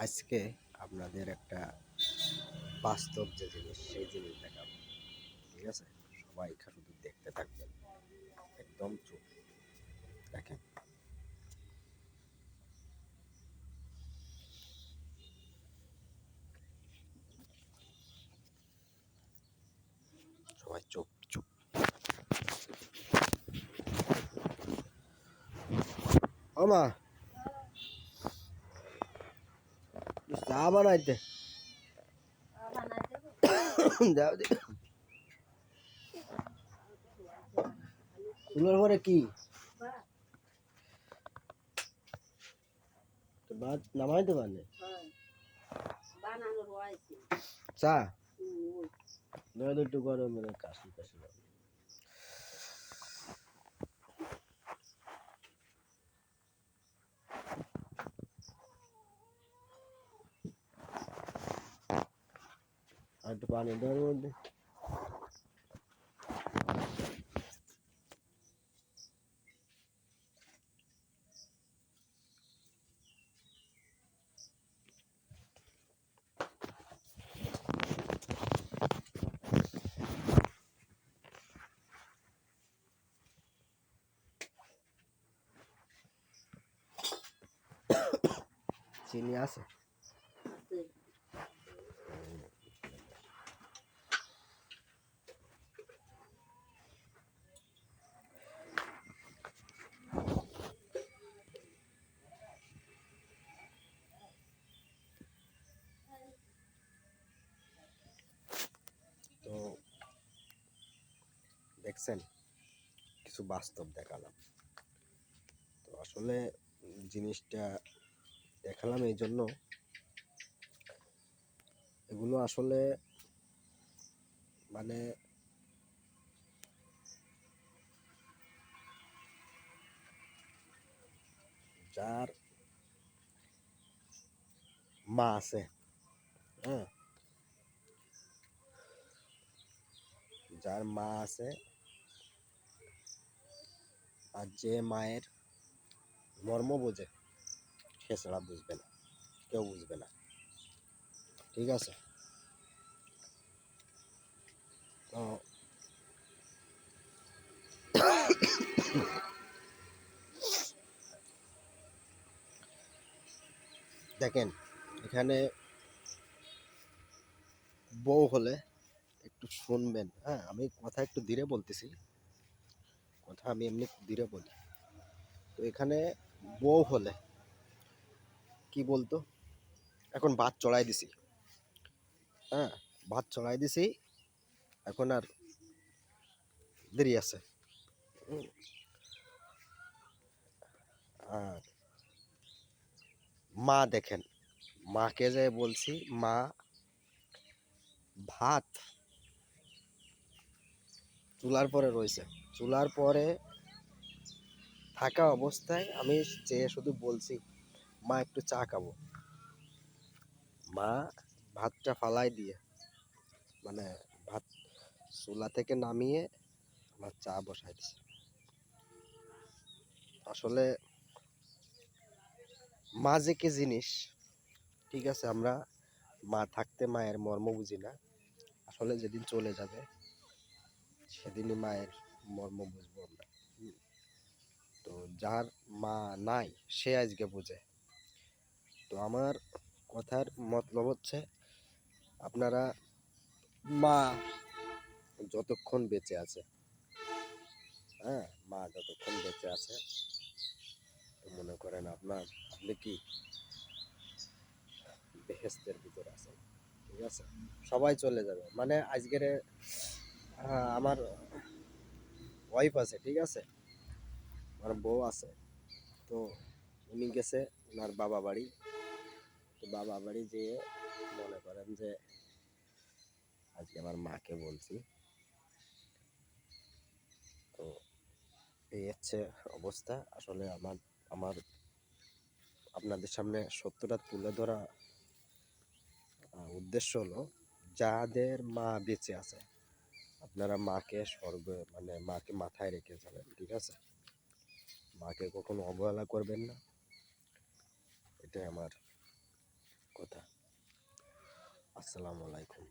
আজকে আপনাদের একটা বাস্তব যে জিনিস সেই জিনিস দেখাবো। ঠিক আছে, সবাই শুধু দেখতে থাকবেন, একদম চুপ। দেখেন, সবাই চুপ চুপ। ও মা, চা বানাইতে দাও দি। চুলোর পরে কি ভাত নামাইতে পারলে চা একটু গরম কাশি কাশি। আর একটু পানি দেওয়ার মধ্যে চিনি আছে। তো দেখছেন, কিছু বাস্তব দেখালাম। তো আসলে জিনিসটা দেখালাম এই জন্য, এগুলো আসলে মানে যার মা আছে, হ্যাঁ, যার মা আছে আর যে মায়ের মর্ম বোঝে, সে ছাড়া বুঝবে না, কেউ বুঝবে না। ঠিক আছে, তো দেখেন, এখানে বউ হলে একটু শুনবেন। হ্যাঁ, আমি কথা একটু ধীরে বলতেছি, কথা আমি এমনি ধীরে বলি। তো এখানে বউ হলে কি বলতো, এখন ভাত চড়াই দিছি, হ্যাঁ, ভাত চড়াই দিছি, এখন আর দেরি আছে। আর মা দেখেন, মাকে যে বলছি, মা ভাত চুলার পরে রয়েছে, চুলার পরে থাকা অবস্থায় আমি যে শুধু বলছি মা একটু চা খাবো, মা ভাতটা ফালাই দিয়ে, মানে ভাত চুলা থেকে নামিয়ে আমার চা বসাই দিছে। আসলে মা যে কি জিনিস, ঠিক আছে, আমরা মা থাকতে মায়ের মর্ম বুঝি না। আসলে যেদিন চলে যাবে সেদিনই মায়ের মর্ম বুঝবো আমরা। তো যার মা নাই সে আজকে বুঝে। তো আমার কথার মতলব হচ্ছে, আপনারা মা যতক্ষণ বেঁচে আছে, হ্যাঁ, মা যতক্ষণ বেঁচে আছে, তো মনে করেন আপনি কি বেহেস্তের ভিতরে আছেন। ঠিক আছে, সবাই চলে যাবে, মানে আজকের আমার ওয়াইফ আছে, ঠিক আছে, আমার বউ আছে। তো উনি গেছে ওনার বাবা বাড়ি। তো বাবা বাড়ি যেয়ে মনে করেন যে আজকে আমার মাকে বলছি, তো এই হচ্ছে অবস্থা। আসলে আমার আপনাদের সামনে সত্যটা তুলে ধরা উদ্দেশ্য হলো, যাদের মা বেঁচে আছে আপনারা মাকে মানে মাকে মাথায় রেখে যাবেন। ঠিক আছে, মাকে কখনো অবহেলা করবেন না, এটাই আমার কথা। আসসালামু আলাইকুম।